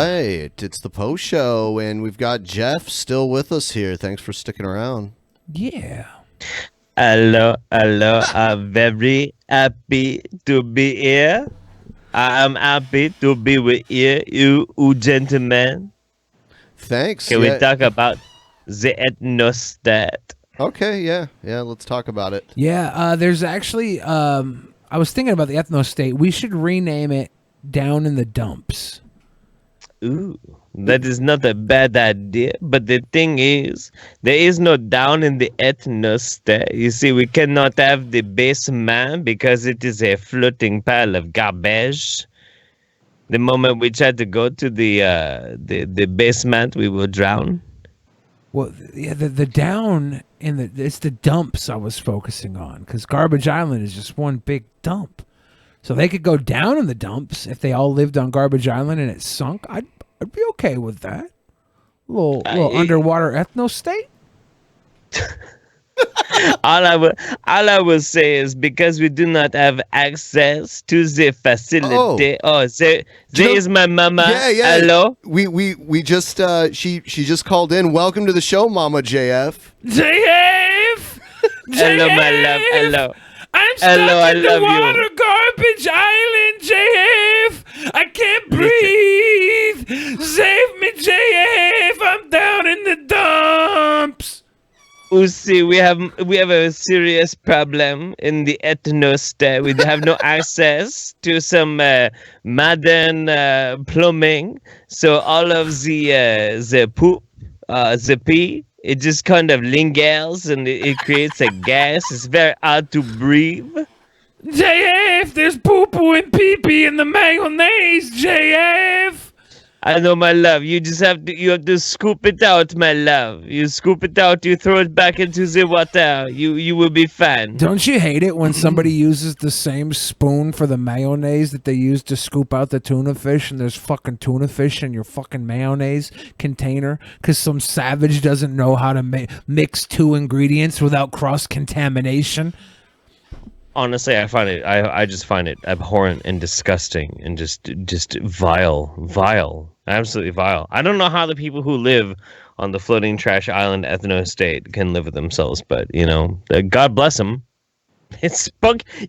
right. It's the post show, and we've got Jeff still with us here. Thanks for sticking around. Yeah. Hello. I'm very happy to be here. I am happy to be with you gentlemen. Thanks. Can we talk about the ethnostat? Okay, yeah. Let's talk about it. Yeah, there's actually, I was thinking about the ethnostate. We should rename it Down in the Dumps. Ooh, that is not a bad idea. But the thing is, there is no down in the ethnostat. You see, we cannot have the basement because it is a floating pile of garbage. The moment we try to go to the basement, we will drown. Well, yeah, the down in it's the dumps I was focusing on, because Garbage Island is just one big dump. So they could go down in the dumps if they all lived on Garbage Island and it sunk. I'd be okay with that. Little underwater ethnostate. All I will say is, because we do not have access to the facility. There is my mama. Yeah. Hello. We just she just called in. Welcome to the show, Mama JF. JF. Hello, my love. Hello. I'm stuck in the water, Garbage Island, JF. I can't breathe. Save me, JF. I'm down in the dumps. See, we have a serious problem in the ethnostat. We have no access to some modern plumbing, so all of the poop, the pee, it just kind of lingers and it creates a gas. It's very hard to breathe. JF, there's poo-poo and pee-pee in the mayonnaise, JF. I know, my love. You have to scoop it out, my love. You scoop it out, you throw it back into the water. You will be fine. Don't you hate it when somebody uses the same spoon for the mayonnaise that they use to scoop out the tuna fish, and there's fucking tuna fish in your fucking mayonnaise container because some savage doesn't know how to mix two ingredients without cross-contamination? Honestly, I just find it abhorrent and disgusting and just vile, absolutely vile. I don't know how the people who live on the floating trash island ethnostate can live with themselves, but God bless them. It's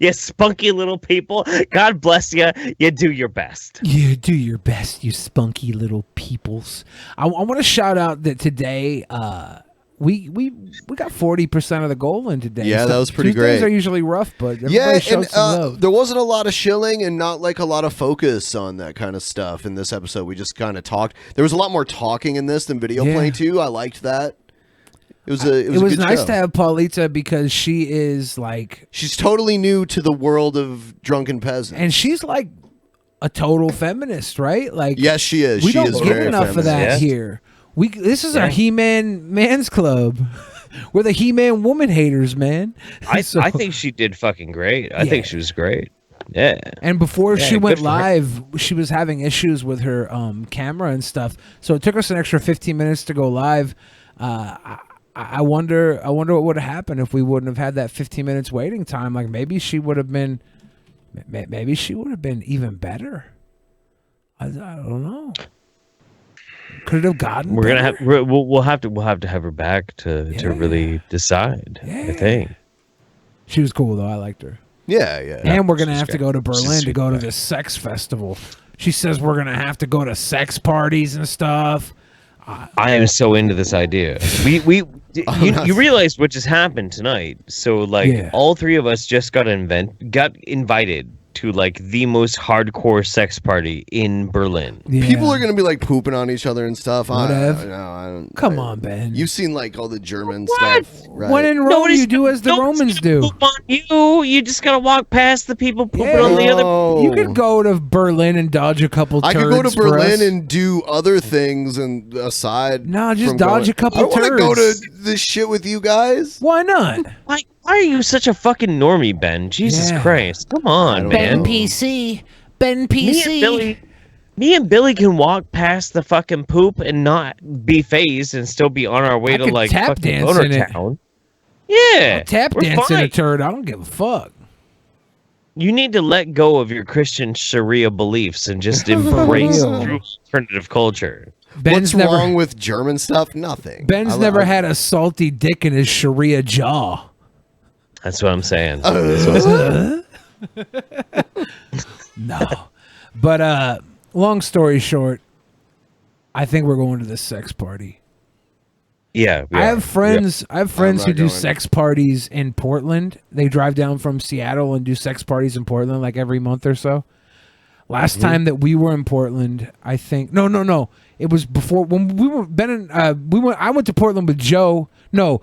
you spunky little people. God bless you. You do your best. You do your best, you spunky little peoples. I want to shout out that today. We got 40% of the goal in today. Yeah, so that was pretty Tuesdays great. are usually rough, but everybody showed some love. There wasn't a lot of shilling and not like a lot of focus on that kind of stuff in this episode. We just kind of talked. There was a lot more talking in this than video playing too. I liked that. It was a good nice show. to have Paulita because she is like, she's totally new to the world of Drunken Peasants, and she's like a total feminist, right? Like, yes, she is. We she don't is get very enough of that here. This is our He-Man Man's Club. We're the He-Man woman haters, man. I think she did fucking great. I think she was great. Yeah. And before she went live, she was having issues with her camera and stuff. So it took us an extra 15 minutes to go live. I wonder what would have happened if we wouldn't have had that 15 minutes waiting time. Like maybe she would have been even better. I don't know. Could it have gotten? We'll have to have her back to really decide. I think she was cool though. I liked her. Yeah. And we're gonna have to go to Berlin to go to this sex festival. She says we're gonna have to go to sex parties and stuff. I am so into this idea. You realize what just happened tonight? So all three of us just got invited to like the most hardcore sex party in Berlin. Yeah. People are gonna be like pooping on each other and stuff. Come on, Ben. You've seen like all the German stuff, right? When in Rome, you do as the Romans do. Poop on you just gotta walk past the people pooping on the other. You could go to Berlin and dodge a couple. I could go to Berlin and do other things and aside. No, just dodge a couple. I want to go to this shit with you guys. Why not? Why are you such a fucking normie, Ben? Jesus Christ. Come on, man. Ben PC. Me and Billy can walk past the fucking poop and not be phased and still be on our way to like tap fucking dance in Town. Yeah. I'll tap dance in a turd. I don't give a fuck. You need to let go of your Christian Sharia beliefs and just embrace real. true alternative culture. What's wrong with German stuff? Nothing. Ben's never had a salty dick in his Sharia jaw. That's what I'm saying. No. But long story short, I think we're going to this sex party. Yeah. I have friends who do going. sex parties in Portland. They drive down from Seattle and do sex parties in Portland like every month or so. Last time that we were in Portland, I think no. It was before when we were I went to Portland with Joe. No,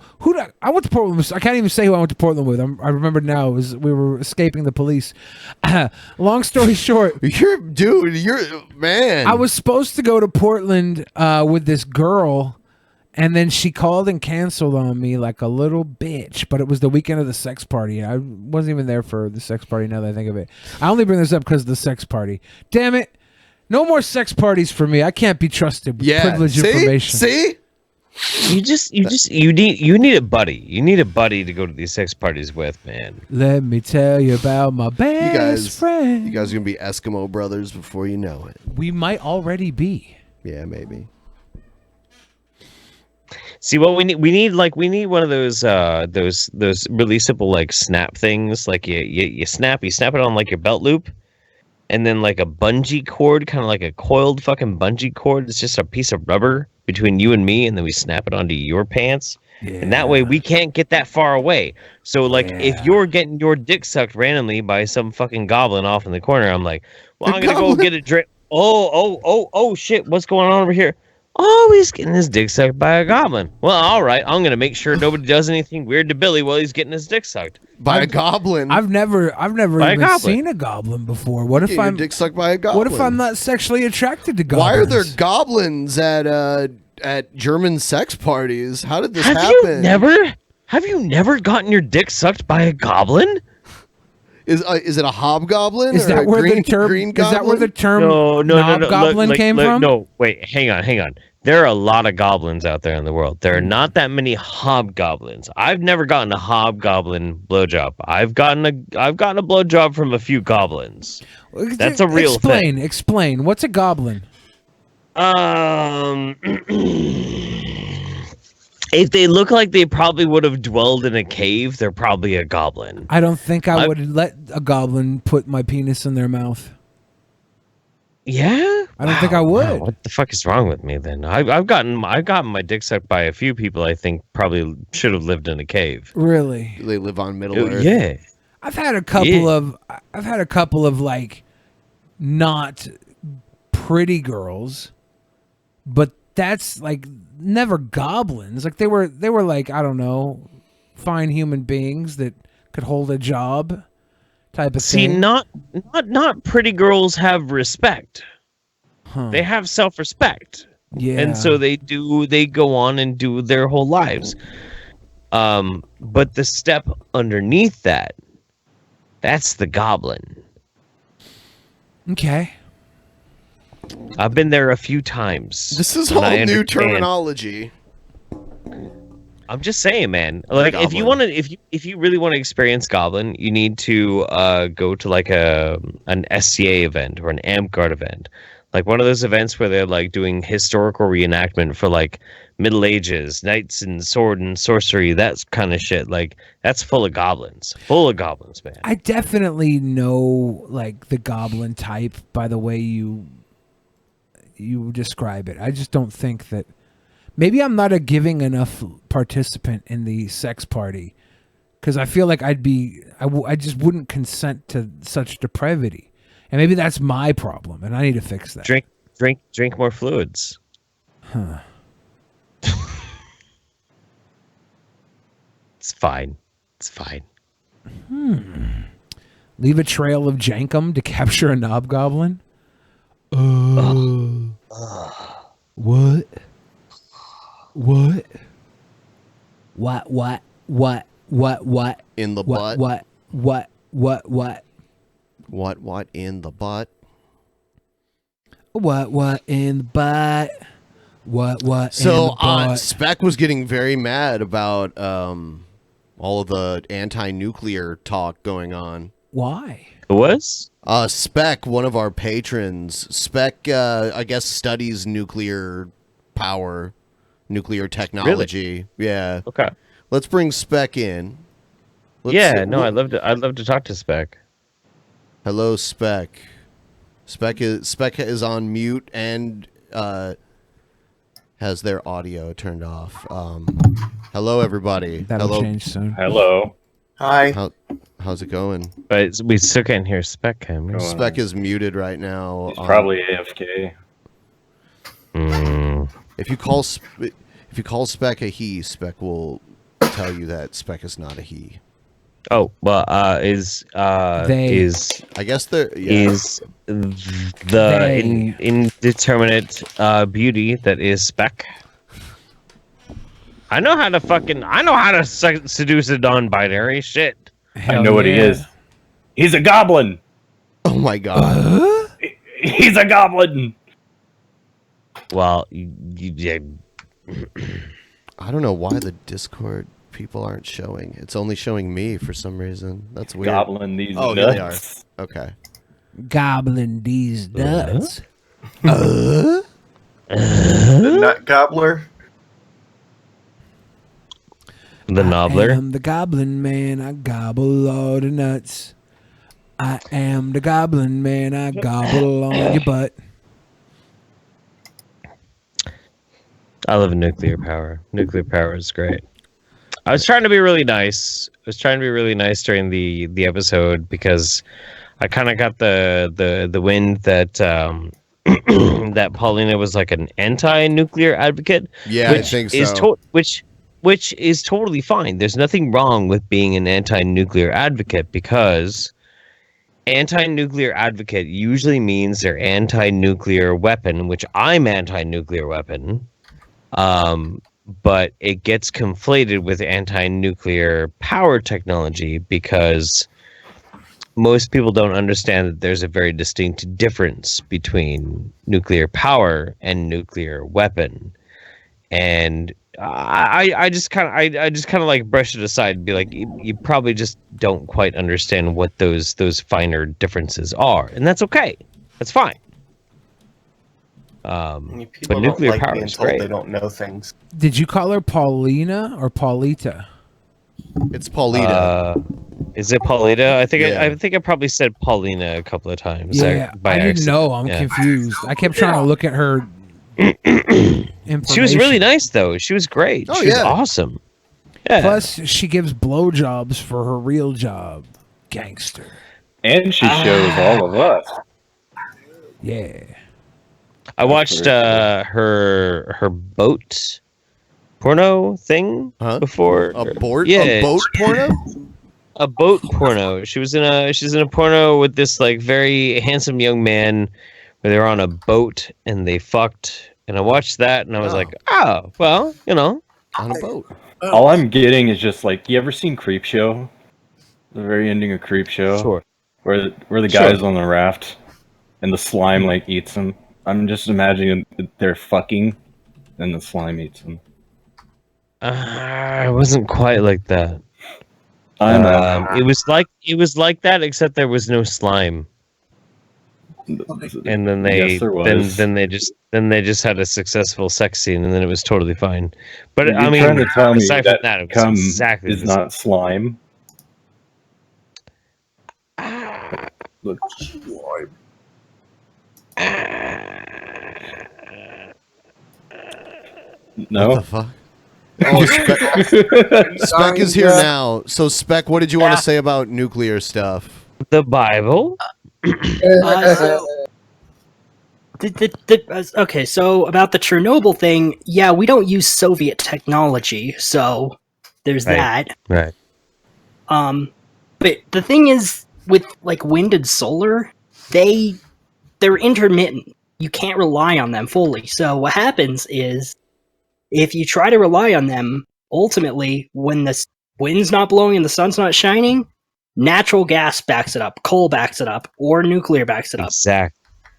I went to Portland with, I can't even say who I went to Portland with. I remember now. It was we were escaping the police. Long story short, you're man. I was supposed to go to Portland with this girl, and then she called and canceled on me like a little bitch. But it was the weekend of the sex party. I wasn't even there for the sex party now that I think of it. I only bring this up because of the sex party. Damn it. No more sex parties for me. I can't be trusted with privileged information. See? You need a buddy. You need a buddy to go to these sex parties with, man. Let me tell you about my best friend. You guys are gonna be Eskimo brothers before you know it. We might already be. Yeah, maybe. See what we need one of those releasable like snap things. Like you snap it on like your belt loop. And then like a bungee cord, kind of like a coiled fucking bungee cord. It's just a piece of rubber between you and me, and then we snap it onto your pants. Yeah. And that way we can't get that far away. So like if you're getting your dick sucked randomly by some fucking goblin off in the corner, I'm like, well, I'm gonna go get a drink. Oh shit, what's going on over here? Oh, he's getting his dick sucked by a goblin. Well, all right, I'm gonna make sure nobody does anything weird to Billy while he's getting his dick sucked by a goblin. I've never even seen a goblin before. What if I'm dick sucked by a goblin? What if I'm not sexually attracted to goblins? Why are there goblins at German sex parties? How did this happen? Have you never gotten your dick sucked by a goblin? Is it a hobgoblin? Is that where the term? Is that where the term goblin came from? No, wait, hang on. There are a lot of goblins out there in the world. There are not that many hobgoblins. I've never gotten a hobgoblin blowjob. I've gotten a blowjob from a few goblins. That's a real thing. Explain. What's a goblin? If they look like they probably would have dwelled in a cave, they're probably a goblin. I don't think I would let a goblin put my penis in their mouth. Yeah? I don't think I would. Wow. What the fuck is wrong with me then? I've gotten my dick sucked by a few people I think probably should have lived in a cave. Really? They live on Middle Earth. Yeah. I've had a couple of like not pretty girls, but that's like never goblins. Like they were like, I don't know, fine human beings that could hold a job type of thing. See, not pretty girls have respect. Huh. They have self-respect. Yeah. And so they go on and do their whole lives. But the step underneath that's the goblin. Okay. I've been there a few times. This is all new terminology. I'm just saying, man. Like, if you really want to experience goblin, you need to go to like an SCA event or an AMPGuard event, like one of those events where they're like doing historical reenactment for like Middle Ages, knights and sword and sorcery, that kind of shit. Like that's full of goblins, man. I definitely know like the goblin type by the way you describe it. I just don't think that maybe I'm not a giving enough participant in the sex party because I feel like I just wouldn't consent to such depravity, and maybe that's my problem, and I need to fix that. Drink more fluids. Huh. It's fine. Leave a trail of jankum to capture a knobgoblin. What? In the butt. What? What in the butt? What in the butt? What? So Spec was getting very mad about all of the anti-nuclear talk going on. Why? Who was? Spec, one of our patrons. Spec, I guess, studies nuclear power, nuclear technology. Really? Yeah. Okay. Let's bring Spec in. I'd love to talk to Spec. Hello, Spec. Spec is on mute and has their audio turned off. Hello, everybody. That'll change soon. Hello. Hi. How's it going? But we still can't hear Spec. Can we? Spec is muted right now. He's probably AFK. If you call Spec a he, Spec will tell you that Spec is not a he. Oh well, I guess there is the indeterminate beauty that is Spec. I know how to seduce a non-binary shit. I know what he is. He's a goblin. Oh my god. He's a goblin. Well, I don't know why the Discord people aren't showing. It's only showing me for some reason. That's weird. Goblin these nuts. Here they are. Okay. Gobbling these nuts. The nut gobbler. The Nobbler. I am the Goblin Man. I gobble all the nuts. I am the Goblin Man. I gobble on your butt. I love nuclear power. Nuclear power is great. I was trying to be really nice. During the episode because I kind of got the wind that that Paulina was like an anti-nuclear advocate. Yeah, I think so. Which is totally fine. There's nothing wrong with being an anti-nuclear advocate because anti-nuclear advocate usually means they're anti-nuclear weapon, which I'm anti-nuclear weapon. But it gets conflated with anti-nuclear power technology because most people don't understand that there's a very distinct difference between nuclear power and nuclear weapon. And I just kind of like brush it aside and be like, you probably just don't quite understand what those finer differences are, and that's okay. That's fine. But nuclear power is great. They don't know things. Did you call her Paulina or Paulita? It's Paulita. Is it Paulita? I think I probably said Paulina a couple of times. Yeah, I didn't know. I'm confused. I kept trying to look at her. She was really nice, though. She was great. She was awesome. Yeah. Plus, she gives blowjobs for her real job. Gangster. And she shows all of us. Yeah. I watched her boat porno thing before. A boat porno? A boat porno. She's in a porno with this like very handsome young man where they're on a boat and they fucked. And I watched that and I was like, oh, well, on a boat. All I'm getting is just like, you ever seen Creepshow? The very ending of Creepshow? Sure. Where the guy's on the raft and the slime like eats him. I'm just imagining they're fucking and the slime eats them. It wasn't quite like that. I know. It was like that, except there was no slime. And then they then they just had a successful sex scene, and then it was totally fine. But You're I mean, trying to tell me aside from that, it was cum exactly is not slime. Look, slime. No. What the fuck? Oh, Spec is here now. So, Spec, what did you want to say about nuclear stuff? The Bible. Okay, so about the Chernobyl thing, yeah, we don't use Soviet technology, so there's that. Right. But the thing is, with like wind and solar, they're intermittent. You can't rely on them fully. So what happens is, if you try to rely on them, ultimately, when the wind's not blowing and the sun's not shining, natural gas backs it up, coal backs it up, or nuclear backs it up.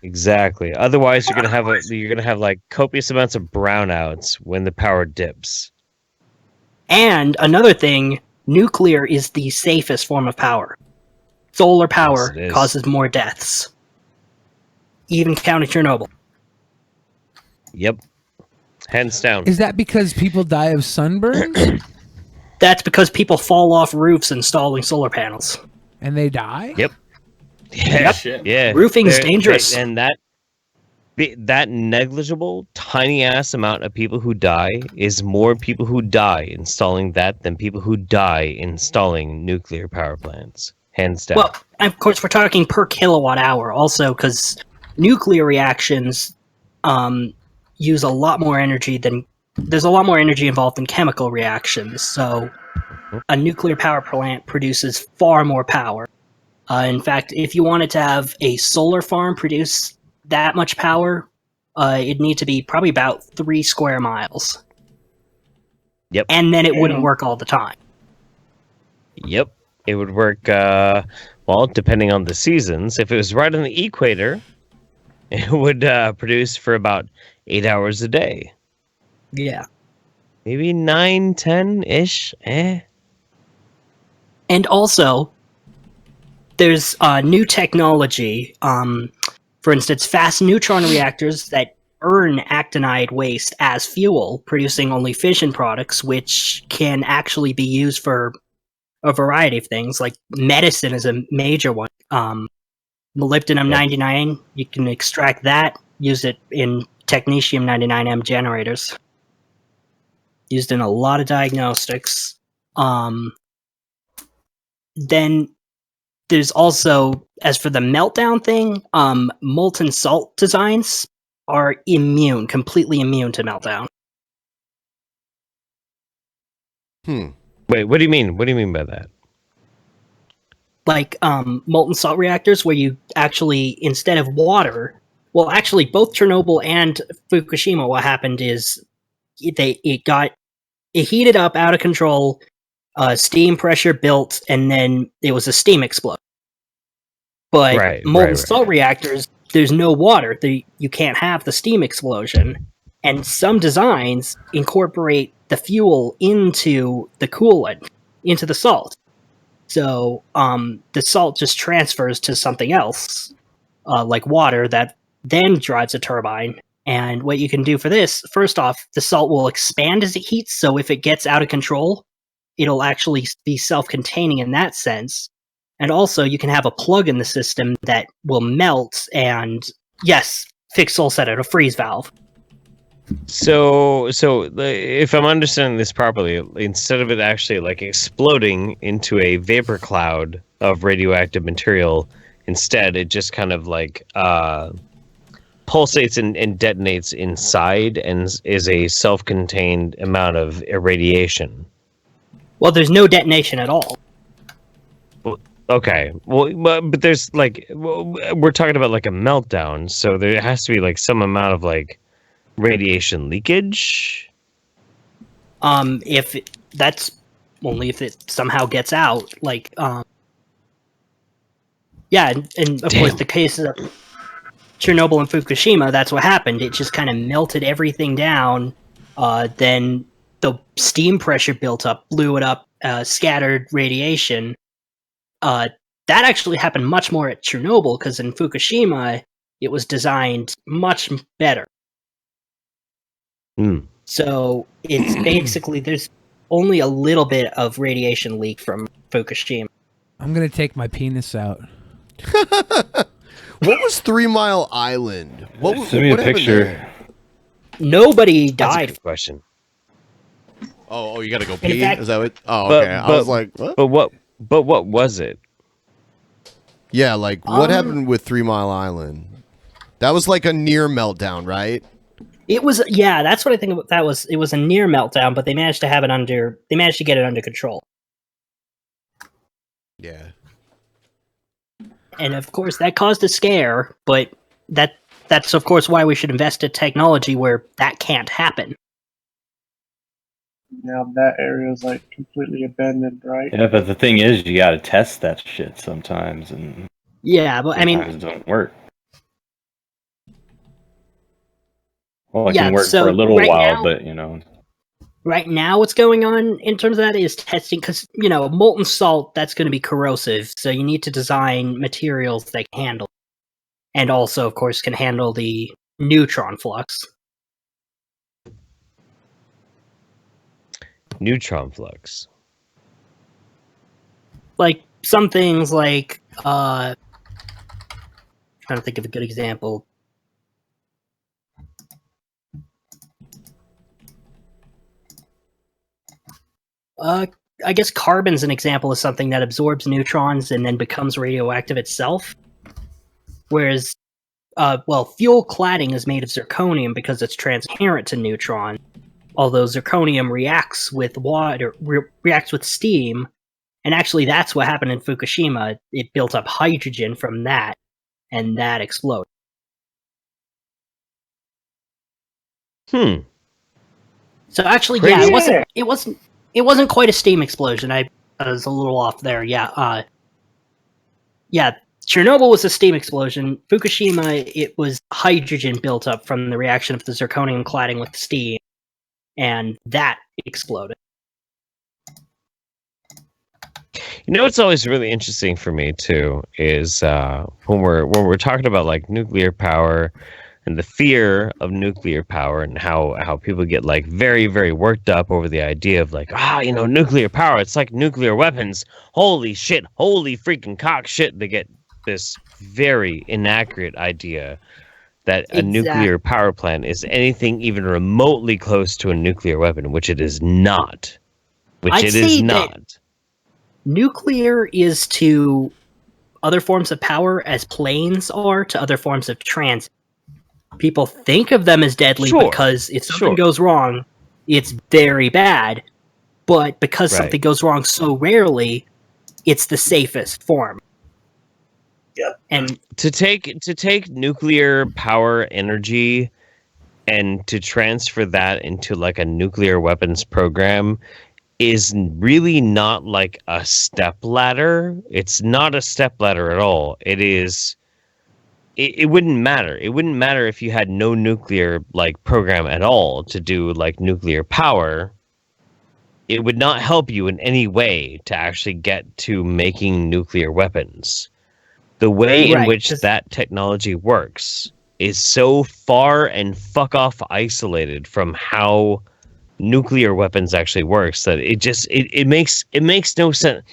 Exactly. Otherwise, you're gonna have like copious amounts of brownouts when the power dips. And another thing, nuclear is the safest form of power. solar power Yes, it is. causes more deaths. Even counting Chernobyl. Yep. Hands down. Is that because people die of sunburns That's because people fall off roofs installing solar panels. and they die? Yep. Yeah. Shit. Yeah. Roofing's dangerous. And that negligible, tiny ass amount of people who die is more people who die installing that than people who die installing nuclear power plants. Hands down. Well, of course, we're talking per kilowatt hour also, because nuclear reactions use a lot more energy than... There's a lot more energy involved in chemical reactions, so a nuclear power plant produces far more power. In fact, if you wanted to have a solar farm produce that much power, it'd need to be probably about 3 square miles. Yep. And then it wouldn't work all the time. Yep. It would work, well, depending on the seasons. If it was right on the equator, it would produce for about 8 hours a day. Yeah. Maybe 9, 10-ish. And also, there's new technology. For instance, fast neutron reactors that burn actinide waste as fuel, producing only fission products, which can actually be used for a variety of things. Like medicine is a major one. Molybdenum-99, you can extract that, use it in technetium-99m generators. Used in a lot of diagnostics. Then there's also, as for the meltdown thing, molten salt designs are completely immune to meltdown. Wait, what do you mean? What do you mean by that? Like molten salt reactors, where you actually, instead of water, well, actually, both Chernobyl and Fukushima, what happened is it heated up out of control, steam pressure built, and then it was a steam explosion. But molten salt reactors, there's no water. You can't have the steam explosion. And some designs incorporate the fuel into the coolant, into the salt. So the salt just transfers to something else, like water, that then drives a turbine. And what you can do for this, first off, the salt will expand as it heats, so if it gets out of control, it'll actually be self-containing in that sense. And also, you can have a plug in the system that will melt and, yes, fix soul set at a freeze valve. So if I'm understanding this properly, instead of it actually like exploding into a vapor cloud of radioactive material, instead it just kind of like pulsates and detonates inside and is a self-contained amount of irradiation. Well, there's no detonation at all. Okay, well, but there's like, we're talking about like a meltdown, so there has to be like some amount of like radiation leakage. That's only if it somehow gets out, like, yeah, and of course the cases of Chernobyl and Fukushima, that's what happened. It just kind of melted everything down. Then the steam pressure built up, blew it up, scattered radiation. That actually happened much more at Chernobyl, because in Fukushima, it was designed much better. So it's basically, there's only a little bit of radiation leak from Fukushima. I'm going to take my penis out. What was 3 Mile Island? Send me a picture. Nobody That's a died. good question. Oh, you gotta go In pee? fact- Is that what? Oh, okay. I was like, what? But what was it? Yeah, like, what happened with 3 Mile Island? That was like a near meltdown, right? It was, yeah, that's what I think about. It was a near meltdown, but they managed to get it under control. Yeah. And of course, that caused a scare, but that's of course why we should invest in technology where that can't happen. Now that area is like completely abandoned, right? Yeah, but the thing is, you gotta test that shit sometimes, and Yeah, but I mean, sometimes it don't work. Well, it Yeah, can work so for a little right while, now- but you know. Right now, what's going on in terms of that is testing, because, molten salt, that's going to be corrosive, so you need to design materials that can handle it. And also, of course, can handle the neutron flux. Neutron flux. Like, some things like, trying to think of a good example. I guess carbon's an example of something that absorbs neutrons and then becomes radioactive itself. Whereas, fuel cladding is made of zirconium because it's transparent to neutron. Although zirconium reacts with water, reacts with steam, and actually that's what happened in Fukushima. It built up hydrogen from that, and that exploded. So actually, Crazy. it wasn't quite a steam explosion. I was a little off there. Yeah. Chernobyl was a steam explosion. Fukushima, it was hydrogen built up from the reaction of the zirconium cladding with steam, and that exploded. What's always really interesting for me too is when we're talking about like nuclear power and the fear of nuclear power and how people get like very, very worked up over the idea of like, nuclear power, it's like nuclear weapons. Holy shit, holy freaking cock shit. They get this very inaccurate idea that a nuclear power plant is anything even remotely close to a nuclear weapon, which it is not. Nuclear is to other forms of power as planes are to other forms of transit. People think of them as deadly because if something goes wrong, it's very bad. But because something goes wrong so rarely, it's the safest form. Yeah. And to take nuclear power energy and to transfer that into like a nuclear weapons program is really not like a stepladder. It's not a stepladder at all. It wouldn't matter. It wouldn't matter if you had no nuclear like program at all to do like nuclear power. It would not help you in any way to actually get to making nuclear weapons. The way in which that technology works is so far and fuck off isolated from how nuclear weapons actually works that it makes no sense.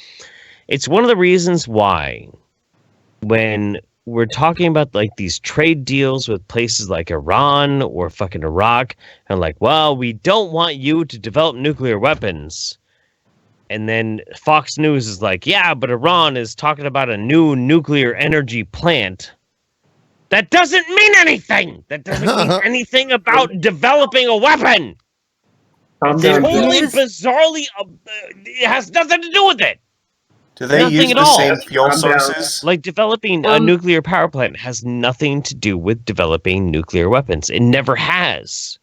It's one of the reasons why when we're talking about like these trade deals with places like Iran or fucking Iraq and like, well, we don't want you to develop nuclear weapons. And then Fox News is like, yeah, but Iran is talking about a new nuclear energy plant. That doesn't mean anything. That doesn't mean anything about developing a weapon. It's totally bizarrely, it has nothing to do with it. Do they use the same fuel sources? Like developing a nuclear power plant has nothing to do with developing nuclear weapons. It never has.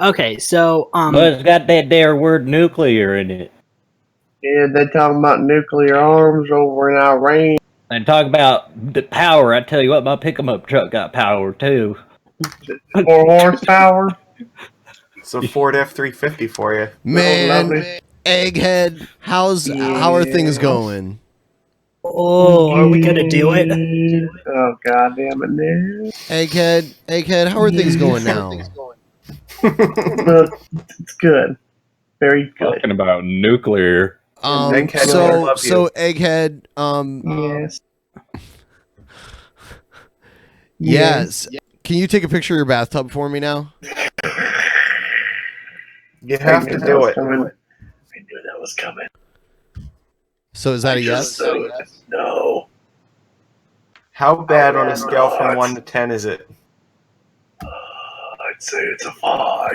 Okay, so but it's got that there word nuclear in it. Yeah, they talking about nuclear arms over in Iran. And talk about the power. I tell you what, my pick-em-up truck got power too. 4 horsepower. It's a Ford F-350 for you. Man, Egghead, how are things going? Oh, are we gonna do it? Oh, god damn it, man. Egghead, how are things going now? It's good. Very good. Talking about nuclear. So Egghead, yes. Yes. Can you take a picture of your bathtub for me now? You have to do it. I knew that was coming. So is that a yes? No. How bad on a scale from 1 to 10 is it? I'd say it's a 5.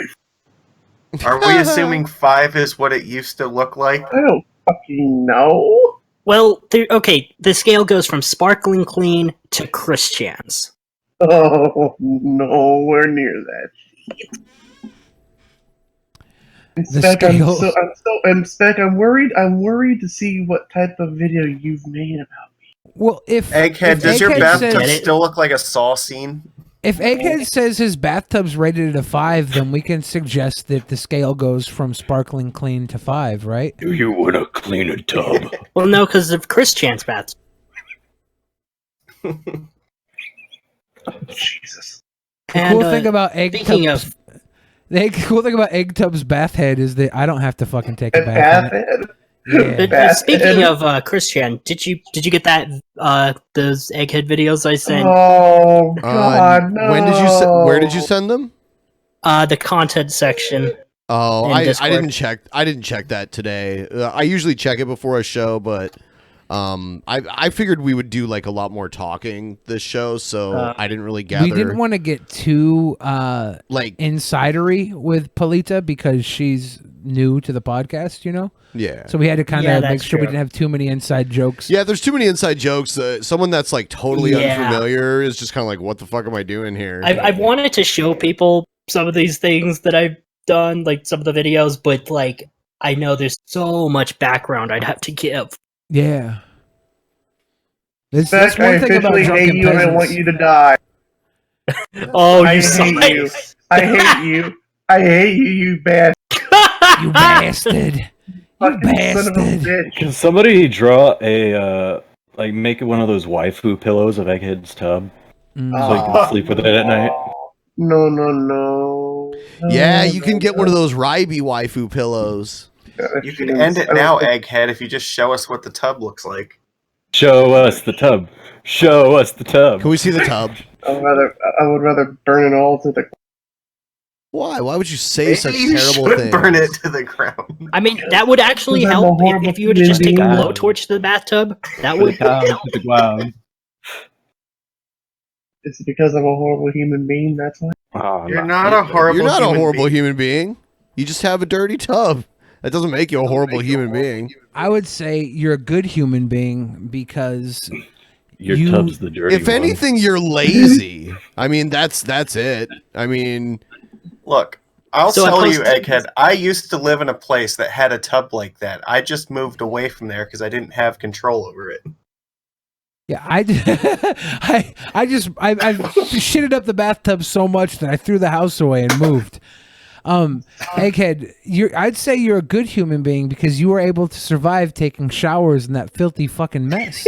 Are we assuming 5 is what it used to look like? I don't fucking know. Well, the scale goes from sparkling clean to Christians. Oh, nowhere near that shit. In Spec, I'm worried. I'm worried to see what type of video you've made about me. Well, if Egghead, does your bathtub still look like a Saw scene? If Egghead says his bathtub's rated at a 5, then we can suggest that the scale goes from sparkling clean to 5, right? Do you want to clean a tub? Well, no, because of Chris Chan's bats. Oh, Jesus. The And, cool thing about speaking Eggtub's cool thing about Eggtub's bath head is that I don't have to fucking take a bath. Bath head. Yeah. Speaking of Chris Chan, did you get that those Egghead videos I sent? Oh God, no. When did where did you send them? The content section. Oh, in I Discord. didn't check that today. I usually check it before a show, but I figured we would do like a lot more talking this show, so I didn't really gather. We didn't want to get too like insidery with Polita because she's new to the podcast, you know? Yeah. So we had to kind of make that's sure we true. didn't have too many inside jokes. Yeah, there's too many inside jokes. Someone that's like totally Yeah. unfamiliar is just kind of like, what the fuck am I doing here? I've wanted to show people some of these things that I've done, like some of the videos, but like I know there's so much background I'd have to give. Yeah. That's Beck, I one thing about officially hate Drunken you and I Peasants. want you to die. Oh, I you saw hate you. it. I hate you. I hate you, you bastard. You bastard. You Fucking son of a bastard. bitch. Can somebody draw a like make one of those waifu pillows of Egghead's tub Mm. so you can sleep with it at night? No, no, no. Yeah, No, you can no, get no. one of those Ryby waifu pillows. You can end it now, Egghead, if you just show us what the tub looks like. Show us the tub. Show us the tub. Can we see the tub? I would rather burn it all to the. Why? Why would you say Maybe such you terrible should things? burn it to the ground. I mean, that would actually Because I'm help a horrible if you were to just take a human being. blowtorch to the bathtub. That would Down help. to the ground. Is it because I'm a horrible human being? That's why. Oh, You're not a horrible You're not a human horrible being. human being. You just have a dirty tub. That doesn't make you a horrible human being. I would say you're a good human being because Your you- tub's the dirty If one. anything, you're lazy. I mean, that's it. I mean, Look, I'll So I tell you, posted- Egghead, I used to live in a place that had a tub like that. I just moved away from there because I didn't have control over it. yeah, I shitted up the bathtub so much that I threw the house away and moved. Egghead, I'd say you're a good human being because you were able to survive taking showers in that filthy fucking mess.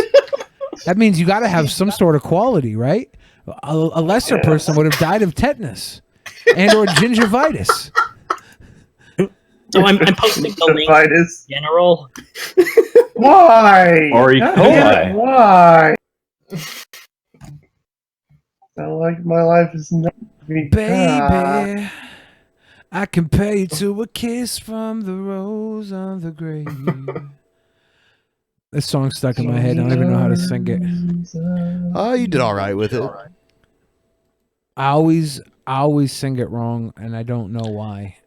That means you got to have some sort of quality, right? A lesser person would have died of tetanus and or gingivitis. So I'm posting the link Vitus. in general. Why? Or E. God coli. damn it, why? Sound like my life is not. Baby, I compare you to a kiss from the rose on the grave. This song's stuck in my head. I don't even know how to sing it. oh, you did all right with it. I always sing it wrong, and I don't know why.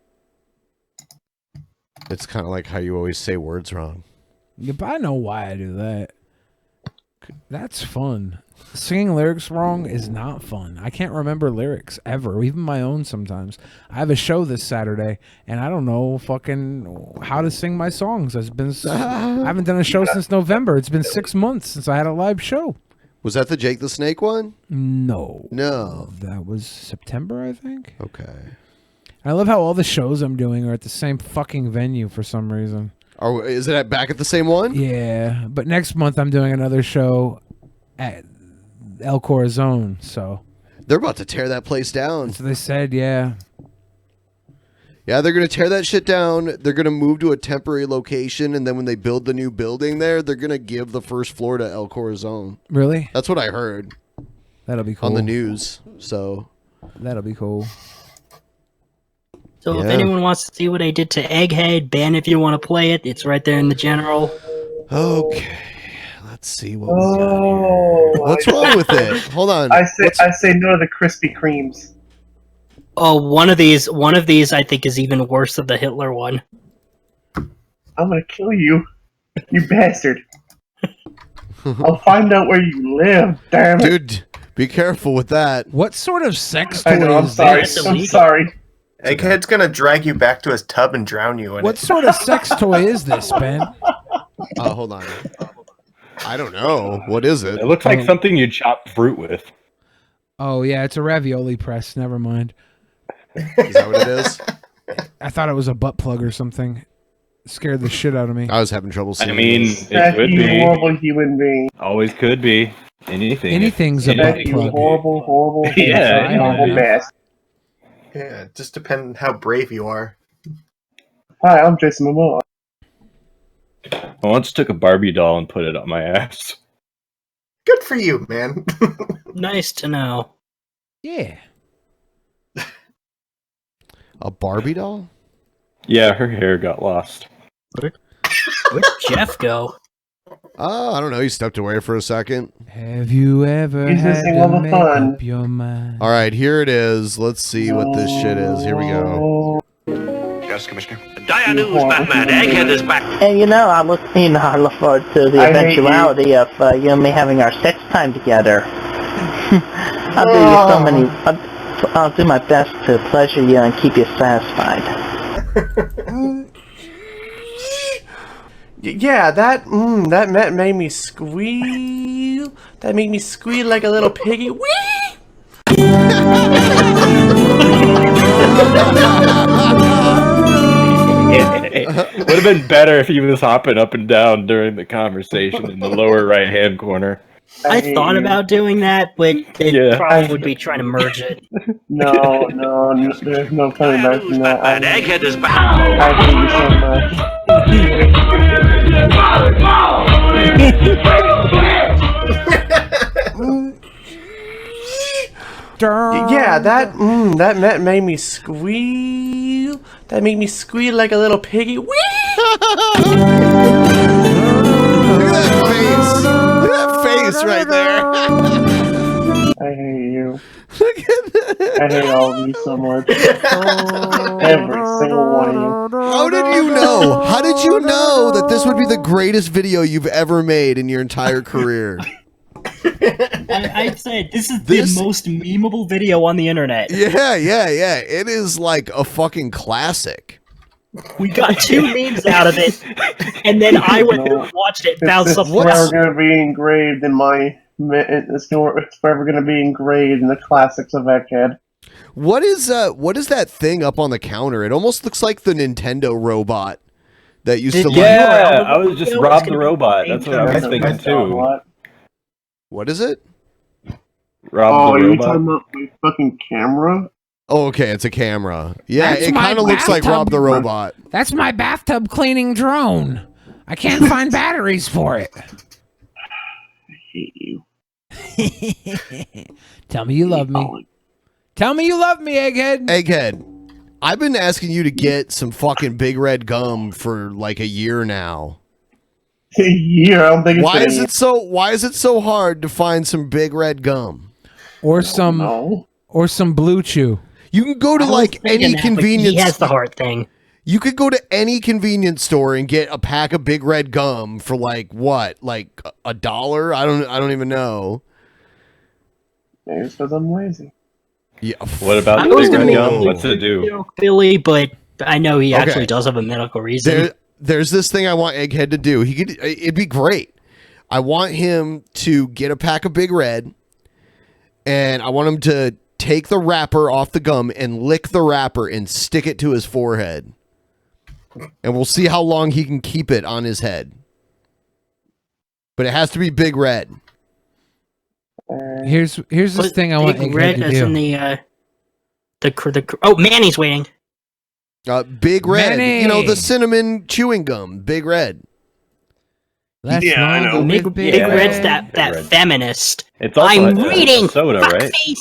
It's kind of like how you always say words wrong. Yeah, but I know why I do that. That's fun. Singing lyrics wrong is not fun. I can't remember lyrics ever, even my own sometimes. I have a show this Saturday, and I don't know fucking how to sing my songs. I haven't done a show since November. It's been 6 months since I had a live show. Was that the Jake the Snake one? No. No. That was September, I think. Okay. I love how all the shows I'm doing are at the same fucking venue for some reason. Is it back at the same one? Yeah, but next month I'm doing another show at El Corazon, so They're about to tear that place down. they said, yeah. Yeah, they're going to tear that shit down. They're going to move to a temporary location, and then when they build the new building there, they're going to give the first floor to El Corazon. Really? That's what I heard That'll be cool. on the news. So, That'll be cool. So if Yeah. anyone wants to see what I did to Egghead, ban if you want to play it. It's right there in the general. okay. Let's see what we got here. Oh, What's wrong with it? Hold on. I say no to the Krispy Kremes. Oh, one of these I think is even worse than the Hitler one. I'm gonna kill you, you bastard. I'll find out where you live. Damn it! Dude, be careful with that. What sort of sex I toy know. I'm is sorry. this? That's I'm illegal. sorry. Egghead's gonna drag you back to his tub and drown you in What it. sort of sex toy is this, Ben? Hold on. I don't know. What is it? It looks like something you'd chop fruit with. Oh yeah, it's a ravioli press. Never mind. Is that what it is? I thought it was a butt plug or something. It scared the shit out of me. I was having trouble seeing. I mean, this. it could You be. horrible human being. Always could be. Anything. Anything's a butt That you plug. horrible, horrible, Yeah, horrible yeah. bastard. Yeah, it just depends how brave you are. Hi, I'm Jason Momoa. I once took a Barbie doll and put it on my ass. Good for you, man. Nice to know. Yeah. A Barbie doll? Yeah, her hair got lost. Where'd Jeff go? Oh, I don't know. He stepped away for a second. Have you ever He's had missing all to the make fun. up your mind? All right, here it is. Let's see what this shit is. Here we go. Yes, Commissioner. Dire news, Batman. Egghead is back. And I look forward to the I hate eventuality of you and me having our sex time together. I'll do you so many. I'll do my best to pleasure you and keep you satisfied. Yeah, that made me squeal. That made me squeal like a little piggy. Wee! Would have been better if he was hopping up and down during the conversation in the lower right-hand corner. I thought about doing that, but it Yeah. probably would be trying to merge it. No, there's no coming back from that. Batman. Egghead is back. I hate you so much. Yeah, that made me squeal. That made me squeal like a little piggy. Wee! Look at that face. Look at that face right there. I hate you. Look at that. I hate all of you so much. Every single one of you. How did you know? How did you know that this would be the greatest video you've ever made in your entire career? I said this is the most memeable video on the internet. Yeah. It is like a fucking classic. We got 2 memes out of it, and then I went through and watched it and found It's something forever else. going to be engraved in my. It's forever going to be engraved in the classics of Egghead. What is that thing up on the counter? It almost looks like the Nintendo robot that used to. Yeah, I was just Rob the Robot. That's what I was thinking too. What is it? Rob the are you Robot. talking about my fucking camera? Oh, okay, it's a camera. Yeah, That's it my kind of looks like bathtub. Rob the Robot. That's my bathtub cleaning drone. I can't find batteries for it. I hate you. Tell me you love me. Tell me you love me, Egghead. Egghead, I've been asking you to get some fucking Big Red gum for like a year now. A year? I don't think it's Why been a is year. Why is it so hard to find some Big Red gum? Or some Blue Chew. You can go to like any convenience. He has the heart thing. You could go to any convenience store and get a pack of Big Red gum for like what, like $1? I don't even know. Maybe it's because I'm lazy. Yeah. What about I the was Big Red gonna Gum? make What's it do? Billy, but I know he actually Okay. does have a medical reason. There's this thing I want Egghead to do. It'd be great. I want him to get a pack of Big Red, and I want him to take the wrapper off the gum and lick the wrapper and stick it to his forehead. And we'll see how long he can keep it on his head. But it has to be Big Red. Here's this thing I want Big Egghead Red to is do. in the Manny's waiting. Big Red. Manny. You know, the cinnamon chewing gum. Big Red. Let's Yeah, I not know. go Big, with Big Yeah. Red's that Red. feminist. It's also I'm a reading soda, right? fuckface.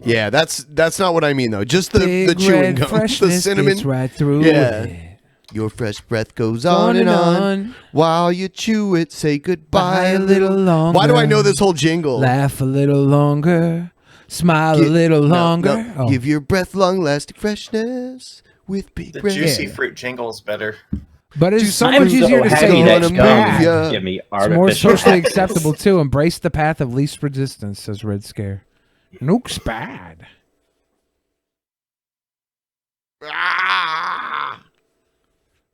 Yeah, that's not what I mean though. Just the Big chewing red gum, the freshness cinnamon. gets right through Yeah. it. Your fresh breath goes on and on. While you chew it, say goodbye a little. longer. Why do I know this whole jingle? Laugh a little longer. Smile a little longer. No, Oh. Give your breath long-lasting freshness with Big The Red. Juicy Fruit jingle's better. But it's Dude, so I'm much so easier to happy say that it's you bad. ya. Give me It's more artificial socially happiness. acceptable too. Embrace the path of least resistance, says Red Scare. Nuke's bad. Ah!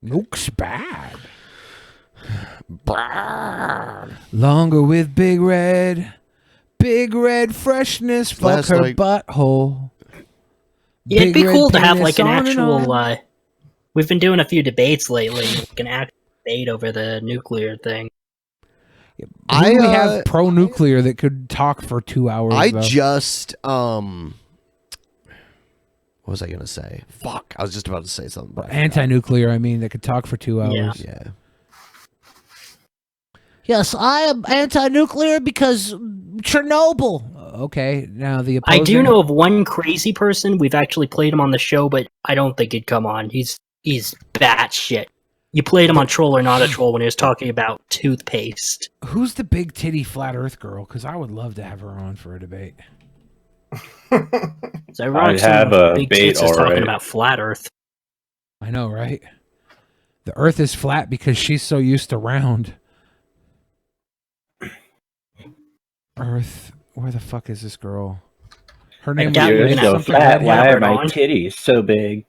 Nuke's bad. Longer with Big Red. Big red freshness, fuck Last her night- butthole. Yeah, it'd Big be red cool to have like penis an on and actual. on. We've been doing a few debates lately, like an actual debate over the nuclear thing. Who do we have pro-nuclear that could talk for 2 hours? I though? just what was I gonna say? Fuck, I was just about to say something. But I forgot. Anti-nuclear, I mean, that could talk for 2 hours. Yeah. Yes, I am anti-nuclear because Chernobyl. Okay, now the I opposing... do know of one crazy person. We've actually played him on the show, but I don't think he'd come on. He's batshit. You played him on Troll or Not a Troll when he was talking about toothpaste. Who's the big titty flat Earth girl? Because I would love to have her on for a debate. It's ironic I have someone a big bait, tits is talking alright. about flat Earth. I know, right? The Earth is flat because she's so used to round. Earth, where the fuck is this girl? Her name doubt you're was gonna have something flat. red Why hair. are my titties so big?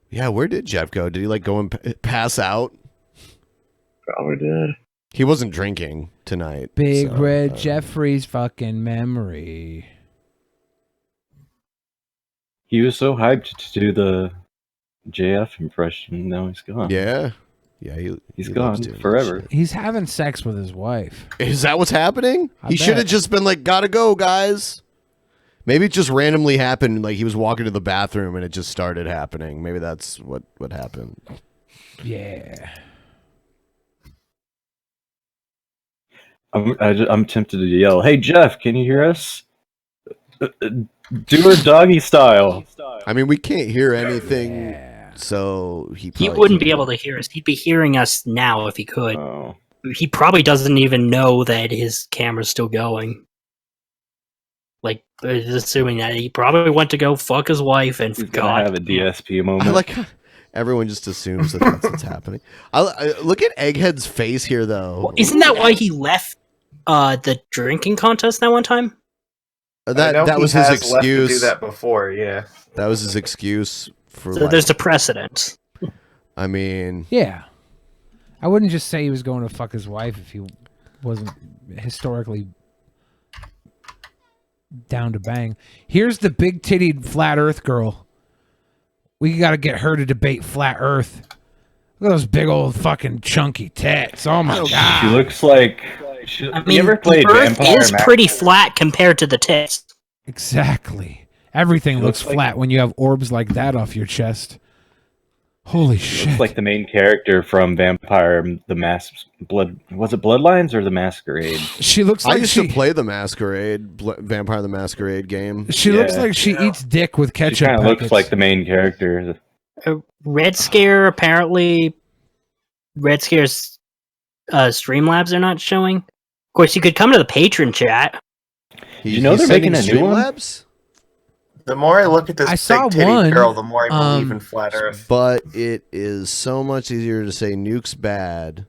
Yeah, where did Jeff go? Did he like go and pass out? Probably did. He wasn't drinking tonight. Big so, Red Jeffrey's fucking memory. He was so hyped to do the JF impression. Now he's gone. Yeah, he's he gone loves doing that forever. shit. He's having sex with his wife. Is that what's happening? I He should have bet. just been like, "Gotta go, guys." Maybe it just randomly happened. Like he was walking to the bathroom and it just started happening. Maybe that's what happened. Yeah. I'm tempted to yell, "Hey Jeff, can you hear us? Do her doggy style." I mean, we can't hear anything, so he Wouldn't be able to hear us. He'd be hearing us now if he could. Oh. He probably doesn't even know that his camera's still going. Like, assuming that he probably went to go fuck his wife and He's forgot. gonna have a DSP moment. I like how everyone just assumes that that's what's happening. I look at Egghead's face here, though. Well, isn't that why he left the drinking contest that one time? I know That he was his has left to do excuse. that before, yeah. That was his excuse for. So like, there's a precedent. I mean, Yeah. I wouldn't just say he was going to fuck his wife if he wasn't historically down to bang. Here's the big tittied flat Earth girl. We got to get her to debate flat Earth. Look at those big old fucking chunky tits. Oh my god. She looks like. I mean, you ever played the Earth Vampire is pretty flat compared to the tits. Exactly. Everything She looks looks like- flat when you have orbs like that off your chest. Holy shit. Looks like the main character from Vampire the Was it Bloodlines or the Masquerade? She looks I like used she to play the Masquerade, Vampire the Masquerade game. she looks Yeah. like she eats dick with She ketchup kind of packets. looks like the main character. Red Scare, apparently, Red Scare's Streamlabs are not showing. Of course, you could come to the patron chat. You know they're making a new one? Streamlabs? The more I look at this I saw big titty one, girl, the more I believe in um, flat Earth. But it is so much easier to say nuke's bad.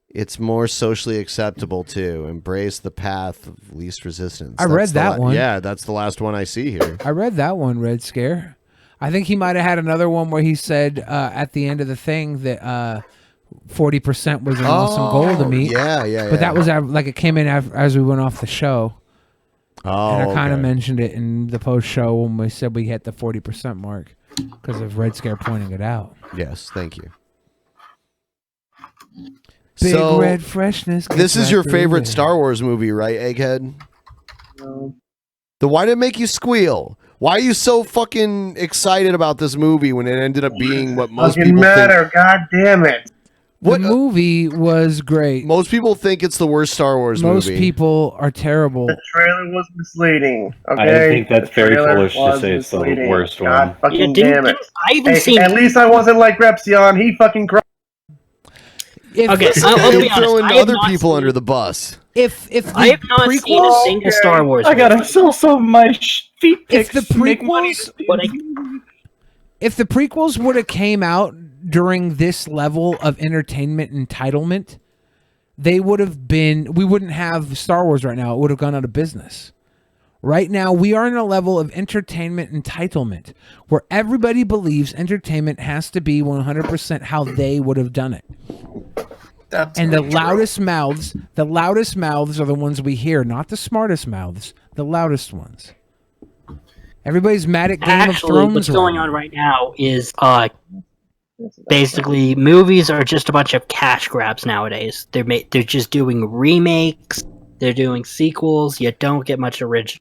It's more socially acceptable to embrace the path of least resistance. I read that one. Yeah, that's the last one I see here. I read that one, Red Scare. I think he might have had another one where he said at the end of the thing that 40% was an awesome goal to meet. Yeah. But that was like it came in as we went off the show. Oh, And I kind of okay. mentioned it in the post show when we said we hit the 40% mark because of Red Scare pointing it out. Yes, thank you. Big So, red freshness. This is your favorite Star Wars movie, right, Egghead? No. Then why did it make you squeal? Why are you so fucking excited about this movie when it ended up being what most Doesn't people matter, think? god damn it. The movie was great. Most people think it's the worst Star Wars Most movie. people are terrible. The trailer was misleading. Okay? I think that's The very trailer foolish to was say it's the misleading. worst God one. fucking Yeah, damn it. I even Hey, seen. at least I wasn't like Repsion. He fucking cried. Okay, I'll be You're honest. throwing I have other not people seen- under the bus. If I have not seen a single Star Wars. I gotta movie. sell some of my feet if pics the to make money. prequels But I, if the prequels would have came out during this level of entertainment entitlement, they would have been. We wouldn't have Star Wars right now. It would have gone out of business. Right now, we are in a level of entertainment entitlement where everybody believes entertainment has to be 100% how they would have done it. And the loudest mouths are the ones we hear, not the smartest mouths, the loudest ones. Everybody's mad at Game of Thrones. What's going on right now is basically movies are just a bunch of cash grabs nowadays. They're just doing remakes, they're doing sequels. You don't get much original.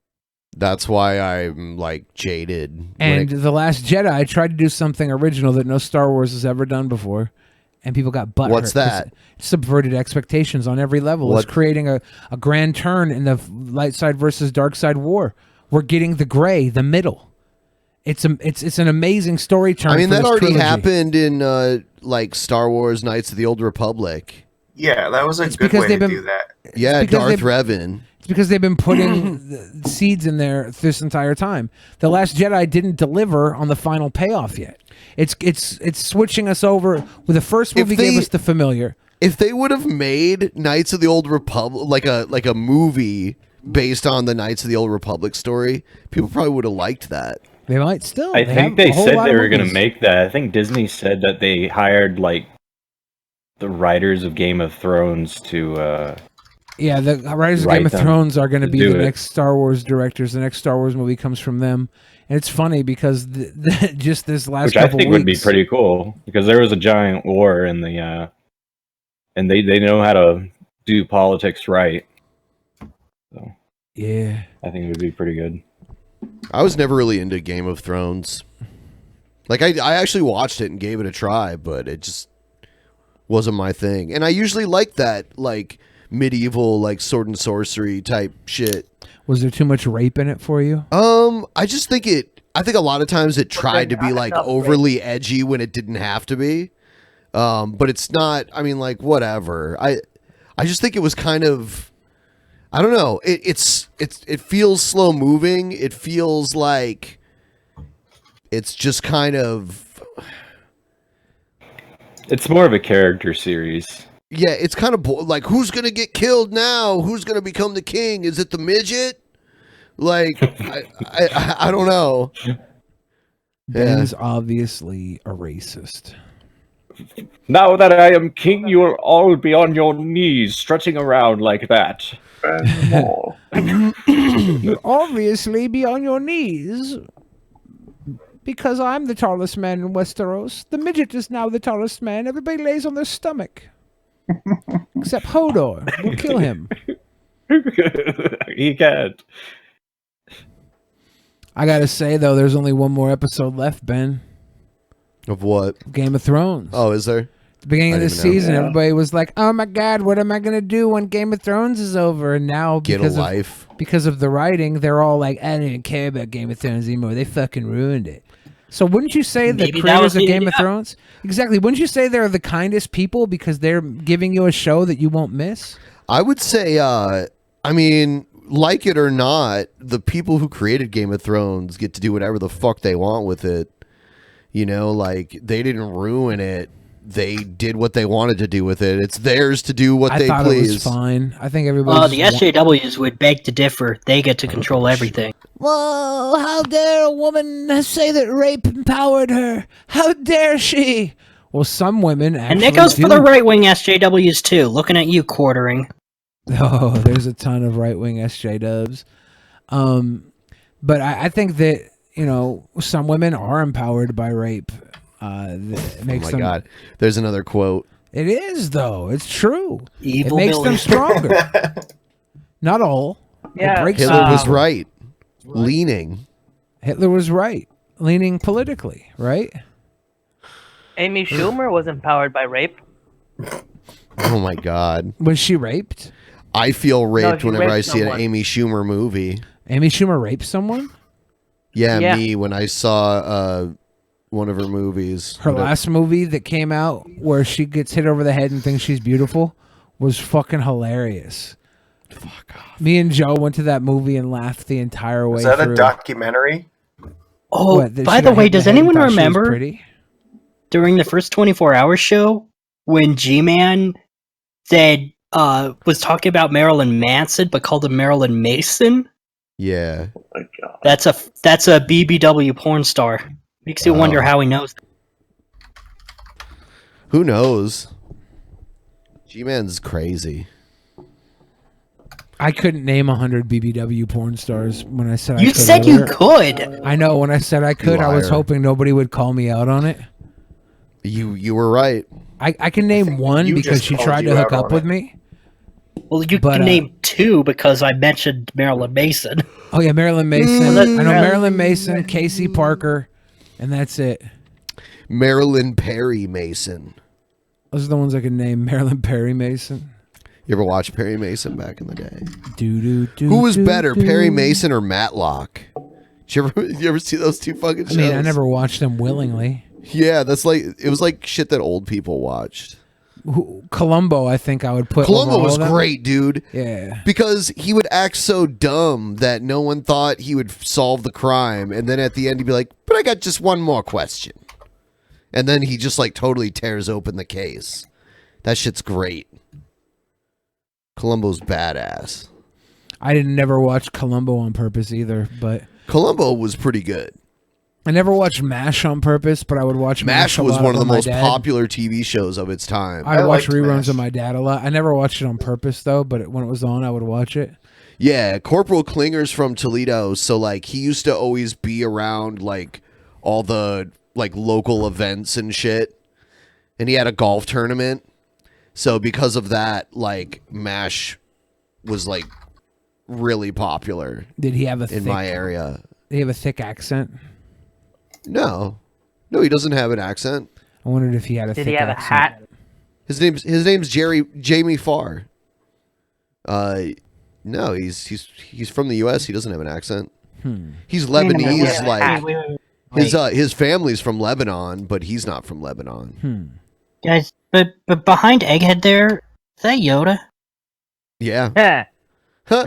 That's why I'm like jaded. And The Last Jedi tried to do something original that no Star Wars has ever done before. And people got butthurt. What's that? It subverted expectations on every level. It's creating a grand turn in the light side versus dark side war. We're getting the gray, the middle. It's an amazing story turn. I mean, for that this already trilogy. happened in like Star Wars: Knights of the Old Republic. Yeah, that was a good way to do that. Yeah, Darth Revan. It's because they've been putting the seeds in there this entire time. The Last Jedi didn't deliver on the final payoff yet. It's switching us over. Well, the first movie gave us the familiar. If they would have made Knights of the Old Republic like a movie based on the Knights of the Old Republic story, people probably would have liked that. They might still. I think they said they were going to make that. I think Disney said that they hired like the writers of Game of Thrones to. Yeah, the writers of Game of Thrones are going to be the next Star Wars directors. The next Star Wars movie comes from them, and it's funny because just this last which I couple think weeks, would be pretty cool because there was a giant war in the, and they know how to do politics right. So yeah, I think it would be pretty good. I was never really into Game of Thrones. Like I actually watched it and gave it a try, but it just wasn't my thing. And I usually like that like medieval like sword and sorcery type shit. Was there too much rape in it for you? I just think I think a lot of times it tried to be like overly edgy when it didn't have to be. But it's not, I mean, like whatever. I just think it was kind of, I don't know. It feels slow moving. It feels like it's just kind of, it's more of a character series. Yeah, it's kind of like, who's going to get killed now? Who's going to become the king? Is it the midget? Like, I don't know. Ben's obviously a racist. Now that I am king, you will all be on your knees, strutting around like that. You'll obviously be on your knees. Because I'm the tallest man in Westeros. The midget is now the tallest man. Everybody lays on their stomach. Except Hodor. We'll kill him. He can't. I gotta say, though, there's only one more episode left, Ben. Of what? Game of Thrones. Oh, is there? At the beginning of the season, everybody was like, oh my god, what am I gonna do when Game of Thrones is over? And now, because of the writing, they're all like, I don't even care about Game of Thrones anymore. They fucking ruined it. So wouldn't you say the creators of Game of Thrones... Exactly. Wouldn't you say they're the kindest people because they're giving you a show that you won't miss? I would say, I mean, like it or not, the people who created Game of Thrones get to do whatever the fuck they want with it. You know, like, they didn't ruin it. They did what they wanted to do with it. It's theirs to do what they please. I thought it was fine. I think everybody... the SJWs would beg to differ. They get to control everything. Whoa, how dare a woman say that rape empowered her? How dare she? Well, some women actually And that goes for the right-wing SJWs, too. Looking at you, quartering. Oh, there's a ton of right-wing SJWs. But I think that, you know, some women are empowered by rape. Makes oh my God. There's another quote. It is, though. It's true. Evil it makes Billy. them stronger. Not all. Yeah. Hitler was right. Leaning. Hitler was right. Leaning politically, right? Amy Schumer was empowered by rape. Oh my God. Was she raped? I feel raped she whenever raped I see someone. an Amy Schumer movie. Amy Schumer raped someone? Yeah, me, when I saw one of her movies. Her last movie that came out where she gets hit over the head and thinks she's beautiful was fucking hilarious. Fuck off. Me and Joe went to that movie and laughed the entire way Was that through. a documentary? Oh, What, that by she the got way, hit in does the head and anyone thought she was remember pretty? during the first 24-hour show when G-Man said, was talking about Marilyn Manson but called him Marilyn Mason? Yeah. Oh my god. That's a BBW porn star. Makes you wonder how he knows. Who knows? G-Man's crazy. I couldn't name 100 BBW porn stars when I said I could. You said you earlier. could. I know. When I said I could, I was liar. hoping nobody would call me out on it. You were right. I can name one you because just she called tried you to hook out up on with it. me. Well, you But, can name two because I mentioned Marilyn Mason. Oh yeah, Marilyn Mason. Well, I know Marilyn Mason, Casey Parker, and that's it. Marilyn Perry Mason. Those are the ones I can name. Marilyn Perry Mason. You ever watch Perry Mason back in the day? Do. Who was better, Perry Mason or Matlock? Did you ever see those two fucking shows? I mean, I never watched them willingly. Yeah, it was like shit that old people watched. Columbo, I think I would put. Columbo over all was of them. great, dude. Yeah. Because he would act so dumb that no one thought he would solve the crime, and then at the end he'd be like, "But I got just one more question," and then he just like totally tears open the case. That shit's great. Columbo's badass. I didn't never watch Columbo on purpose either, but Columbo was pretty good. I never watched MASH on purpose, but I would watch MASH a was lot one of the with my most dad. popular TV shows of its time. I watched liked reruns MASH. of my dad a lot. I never watched it on purpose though, but when it was on, I would watch it. Yeah, Corporal Klinger's from Toledo, so like he used to always be around like all the like local events and shit. And he had a golf tournament. So because of that, like MASH was like really popular. Did he have a in thick, my area? Did he have a thick accent? No. No, he doesn't have an accent. I wondered if he had a Did thick he have a accent. hat? His name's Jamie Farr. No, he's from the US. He doesn't have an accent. He's Lebanese, like his family's from Lebanon, but he's not from Lebanon. Guys, but behind Egghead there, is that Yoda? Yeah. Yeah. Huh.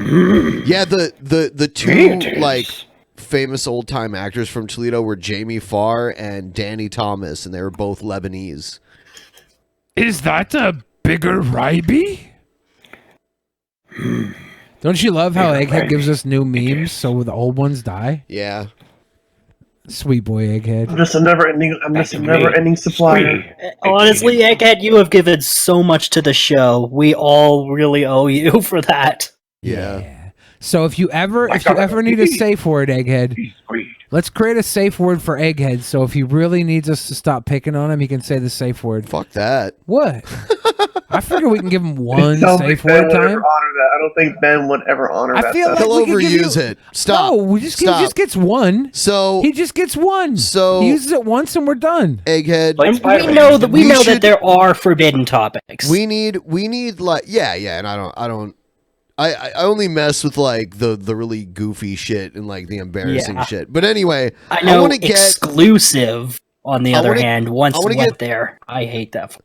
Yeah, the two like famous old time actors from Toledo were Jamie Farr and Danny Thomas, and they were both Lebanese. Is that a bigger Ryby? Don't you love how Egghead gives us new memes so the old ones die? Yeah. Sweet boy Egghead. I'm just a never-ending supplier. Honestly, Egghead, you have given so much to the show. We all really owe you for that. Yeah. So if you ever need a safe word, Egghead, let's create a safe word for Egghead. So if he really needs us to stop picking on him, he can say the safe word. Fuck that. What? I figure we can give him I one don't safe think Ben word would ever time. honor that. I don't think Ben would ever honor I that. feel stuff. like He'll we could give overuse you- it. Stop. No, he Stop. just gets one. So He just gets one. So he uses it once and we're done. Egghead. And we know that We know should- that there are forbidden topics. We need like yeah, and I only mess with like the really goofy shit and like the embarrassing Yeah. shit. But anyway, I know want to get exclusive. On the I other wanna- hand, once I wanna went get- there, I hate that.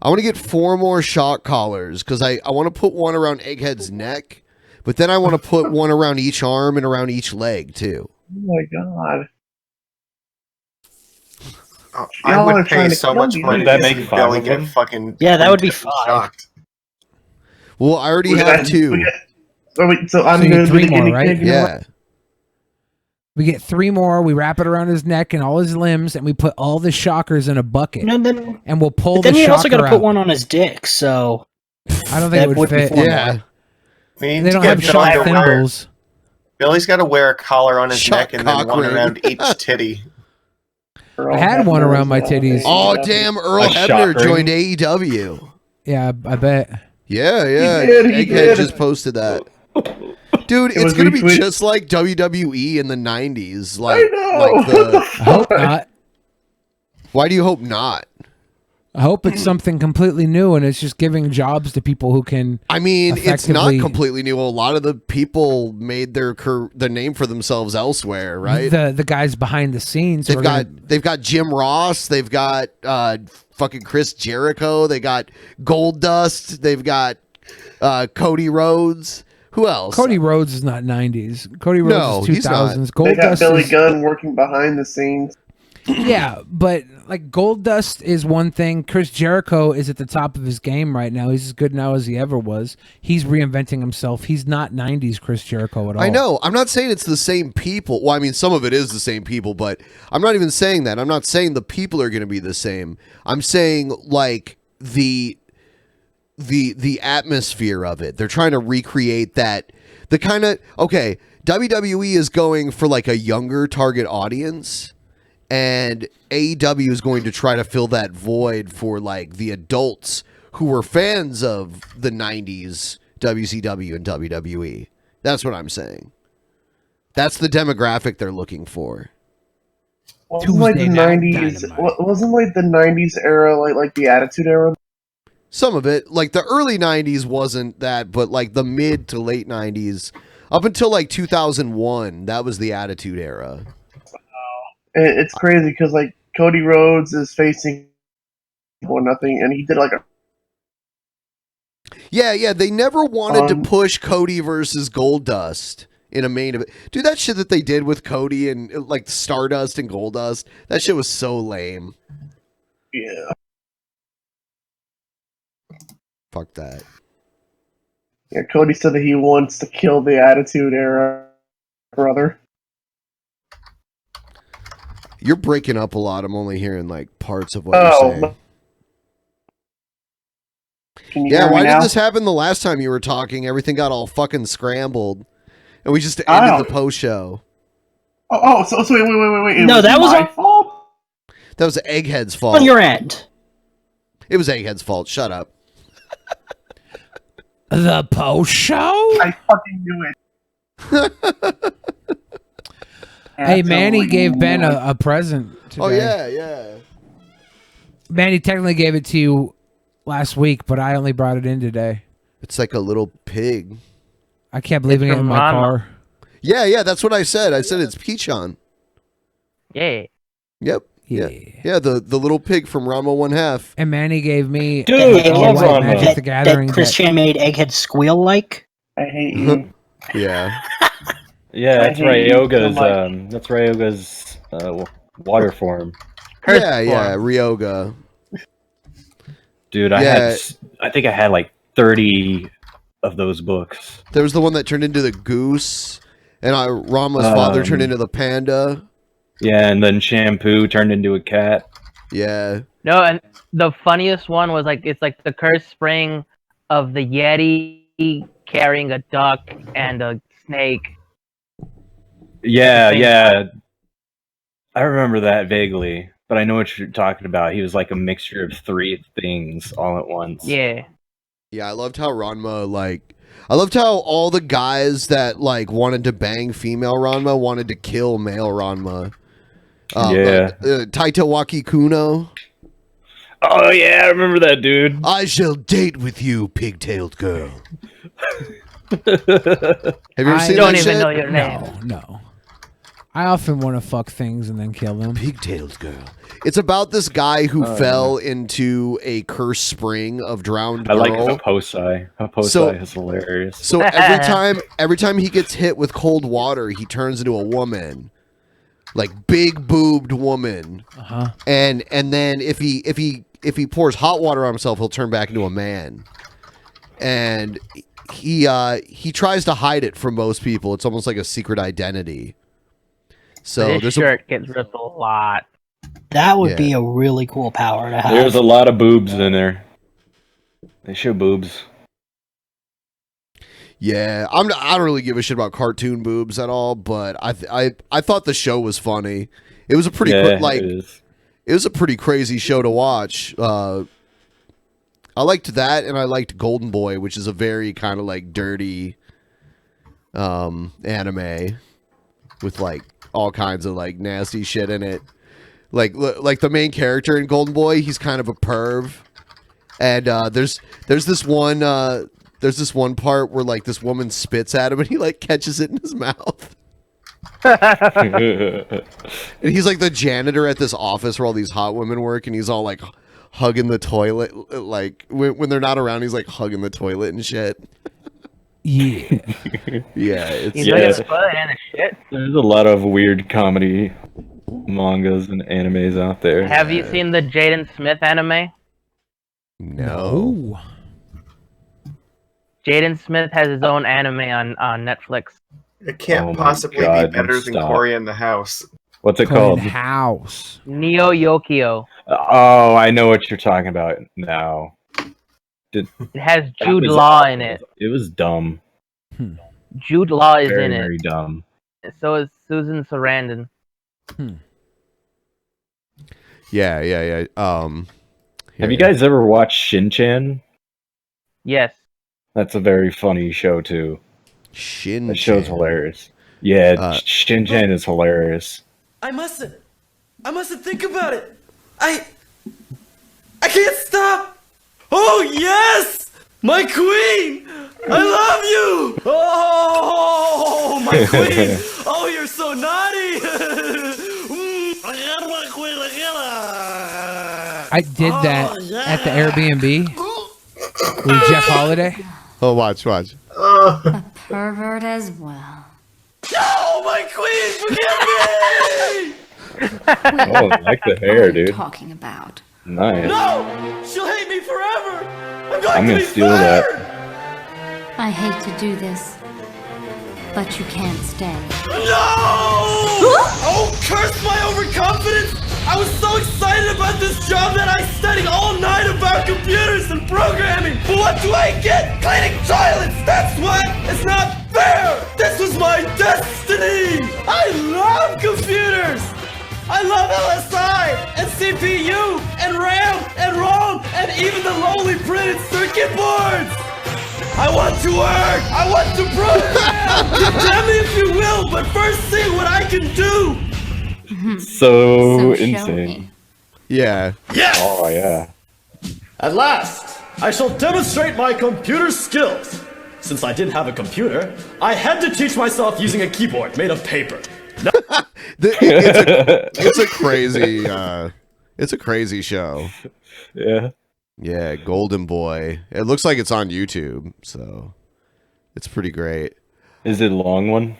I want to get 4 more shock collars because I want to put one around Egghead's neck, but then I want to put one around each arm and around each leg too. Oh my god. I Y'all are would trying pay to so kill much me. money Would that to make see 5 Billy of get them? fucking Yeah, that would be shocked. Well, I already We have got- 2. we got- Oh, wait, so I'm So you going get to 3 be the more, guinea right? pig. You know Yeah. what? We get 3 more. We wrap it around his neck and all his limbs, and we put all the shockers in a bucket. No, then, And we'll pull but then the you shocker also got to out. put one on his dick. So I don't think that it would would be fit. fun. Yeah. We need They to don't get have Billy shock to wear. thimbles. Billy's got to wear a collar on his Shock neck and then cock one ring. around each titty. Earl I had one Hebner around my was titties. Oh AEW. damn! Earl A Hebner shock ring. joined AEW. Yeah, I bet. Yeah. He Egghead did. just posted that. Dude, It it's was gonna be retweet- just like WWE in the '90s. I Like, know. like What the. the I hope fuck? not. Why do you hope not? I hope it's something completely new and it's just giving jobs to people who can. I mean, it's not Effectively- completely new. A lot of the people made their name for themselves elsewhere, right? The guys behind the scenes. who They've are got gonna- Jim Ross. They've got fucking Chris Jericho. They got Gold Dust. They've got Cody Rhodes. Who else? Cody Rhodes is not 90s. Cody Rhodes No, is he's not. 2000s. They Gold got Dust Billy is, Gunn working behind the scenes. Yeah, but like Goldust is one thing. Chris Jericho is at the top of his game right now. He's as good now as he ever was. He's reinventing himself. He's not 90s Chris Jericho at all. I know. I'm not saying it's the same people. Well, I mean, some of it is the same people, but I'm not even saying that. I'm not saying the people are going to be the same. I'm saying like the atmosphere of it. They're trying to recreate that. The kind of WWE is going for like a younger target audience. And AEW is going to try to fill that void for like the adults who were fans of the 90s WCW and WWE. That's what I'm saying. That's the demographic they're looking for. Wasn't like the 90s? Wasn't like the 90s era like the Attitude Era? Some of it, like the early 90s wasn't that, but like the mid to late 90s up until like 2001, that was the Attitude Era. It's crazy because like Cody Rhodes is facing nothing, and he did like a Yeah. They never wanted to push Cody versus Goldust in a main event. Dude, that shit that they did with Cody and like Stardust and Goldust, that shit was so lame. Yeah. Fuck that. Yeah, Cody said that he wants to kill the Attitude Era brother. You're breaking up a lot. I'm only hearing like parts of what you're saying. Yeah, why did this happen the last time you were talking? Everything got all fucking scrambled. And we just ended the post show. So wait. No, that was my fault? That was Egghead's fault. On your end. It was Egghead's fault. Shut up. The post show? I fucking knew it. Hey, Manny gave Ben a present today. Oh, yeah. Manny technically gave it to you last week, but I only brought it in today. It's like a little pig. I kept leaving it in my car. Yeah, that's what I said. I said it's Peachon. Yeah. Yep. Yeah, the little pig from Ranma 1/2. And Manny gave me Dude, I love Magic the Gathering. That Chris Chan made Egghead squeal like. I hate you. Yeah. Yeah, that's Ryoga's. That's Ryoga's water form. Yeah, Ryoga. Dude, I think I had like 30 of those books. There was the one that turned into the goose, and Rama's father turned into the panda. Yeah, and then Shampoo turned into a cat. Yeah. No, and the funniest one was like it's like the cursed spring of the Yeti carrying a duck and a snake. Yeah. I remember that vaguely, but I know what you're talking about. He was like a mixture of three things all at once. Yeah. Yeah, I loved how Ranma, I loved how all the guys that, wanted to bang female Ranma wanted to kill male Ranma. Taito Waki Kuno. Oh, yeah, I remember that, dude. I shall date with you, pigtailed girl. Have you ever seen don't that even shit? know your name. No. I often want to fuck things and then kill them. Pigtailed girl. It's about this guy who fell into a cursed spring of drowned girl. I like Hopposai. Hopposai is hilarious. So every time he gets hit with cold water, he turns into a woman. Like big boobed woman. Uh-huh. And then if he pours hot water on himself, he'll turn back into a man. And he tries to hide it from most people. It's almost like a secret identity. So this shirt gets ripped a lot. That would be a really cool power to have. There's a lot of boobs in there. They show boobs. Yeah, I don't really give a shit about cartoon boobs at all, but I thought the show was funny. It was a pretty it was a pretty crazy show to watch. I liked that, and I liked Golden Boy, which is a very kind of dirty anime with all kinds of nasty shit in it. Like the main character in Golden Boy, he's kind of a perv, and there's this one part where this woman spits at him and he catches it in his mouth. And he's the janitor at this office where all these hot women work, and he's all hugging the toilet, when they're not around, he's hugging the toilet and shit. Yeah. Yeah, He's looking at the toilet and the shit. There's a lot of weird comedy mangas and animes out there. Have you seen the Jaden Smith anime? No. Jaden Smith has his own anime on Netflix. It can't Oh my possibly God, be better than stop. Cory in the House. What's it called? House. Neo Yokio. Oh, I know what you're talking about now. It has Jude Law in it. It was dumb. Jude Law is Very, in it. very dumb. So is Susan Sarandon. Yeah. Have you guys ever watched Shin-Chan? Yes. That's a very funny show too. Shin-Chan. That show's hilarious. Yeah, Shin-Chan is hilarious. I mustn't think about it. I can't stop. Oh yes, my queen. I love you. Oh, my queen. Oh, you're so naughty. I did that at the Airbnb with Jeff Holiday. Oh, watch. A pervert as well. No, my queen, forgive me. Oh, I like the hair, dude. Talking about. Nice. No, she'll hate me forever. I'm gonna steal that. I hate to do this, but you can't stay. No! Oh, curse my overconfidence! I was so excited about this job that I studied all night about computers and programming. But what do I get? Cleaning toilets! That's what! It's not fair! This was my destiny! I love computers! I love LSI and CPU and RAM and ROM and even the lowly printed circuit boards! I want to work! I want to program! Tell me if you will, but first see what I can do! So insane. Yeah. Yes! Oh, yeah. At last, I shall demonstrate my computer skills. Since I didn't have a computer, I had to teach myself using a keyboard made of paper. It's a crazy it's a crazy show. Yeah, Golden Boy. It looks like it's on YouTube, so it's pretty great. Is it a long one?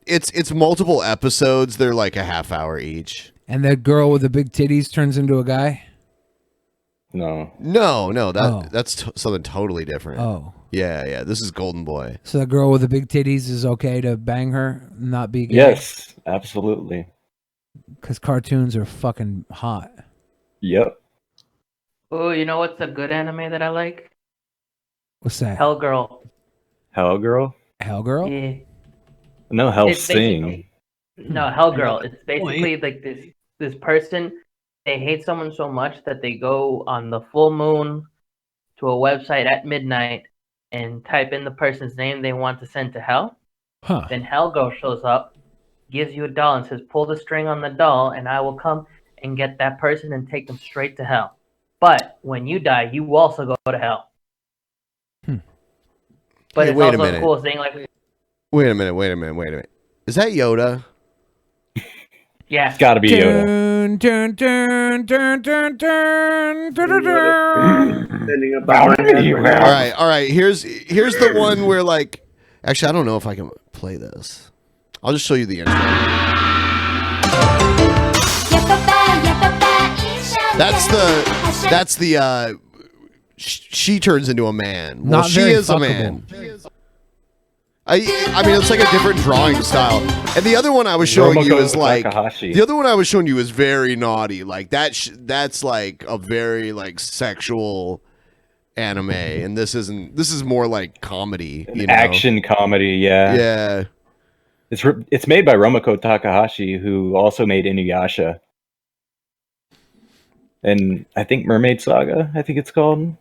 It's multiple episodes. They're like a half hour each. And that girl with the big titties turns into a guy? No. No, Oh. that's something totally different. Oh. Yeah, this is Golden Boy. So the girl with the big titties is okay to bang her, not be gay? Yes, absolutely. Because cartoons are fucking hot. Yep. Oh, you know what's a good anime that I like? What's that? Hellgirl. Hellgirl? Hellgirl? Yeah. No, Hell It's Sing. basically- No, Hellgirl. It's basically like this person. They hate someone so much that they go on the full moon to a website at midnight and type in the person's name they want to send to hell. Huh. Then Hellgirl shows up, gives you a doll, and says, "Pull the string on the doll, and I will come and get that person and take them straight to hell. But when you die, you also go to hell." But Hey, it's wait a also minute. a cool thing. Like, Wait a minute. Is that Yoda? yeah, It's gotta be Yoda. Dun, dun, dun, dun, dun, dun, dun, dun. All right. Here's the one where like, actually, I don't know if I can play this. I'll just show you the intro. That's the she turns into a man. Well, Not she very is a fuckable. man. I mean, it's like a different drawing style. And the other one I was showing you is like Takahashi. the other one I was showing you is very naughty. Like that's like a very like sexual anime, and this isn't. This is more like comedy, you know? Action comedy, yeah. Yeah. It's made by Romako Takahashi, who also made Inuyasha. And I think Mermaid Saga, I think it's called.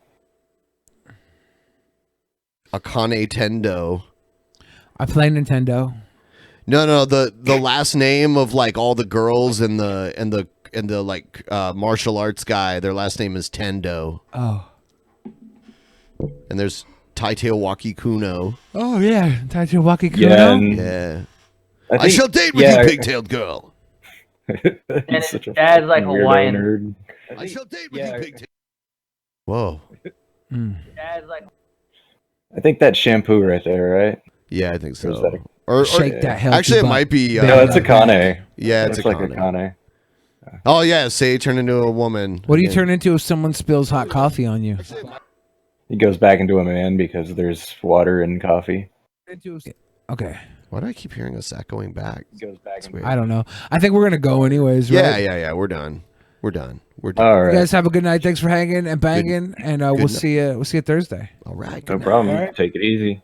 Akane Tendo. I play Nintendo. No, the last name of like all the girls and the like martial arts guy, their last name is Tendo. Oh. And there's Taitewaki Kuno. Oh, yeah. Taichiwaki Kuno? Yeah, and Yeah. I I shall date with you, pigtailed girl. and his dad's like Hawaiian. Nerd. I shall date with you, pigtailed. Whoa. Dad's like I think that's shampoo right there, right? Yeah, I think Or is so. that Or Shake that healthy actually, it butt. might be. No, it's a Kane. Yeah, it's a like Kane. a Kane. Oh yeah, say turn into a woman. What do you again. turn into if someone spills hot coffee on you? He goes back into a man because there's water in coffee. Okay. Why do I keep hearing us going back? He goes back. I don't know. I think we're gonna go anyways. Yeah, right? yeah. We're done. We're done. We're done. All You right. guys have a good night. Thanks for hanging and banging, and we'll night. see you. We'll see you Thursday. All right. No problem. Take it easy.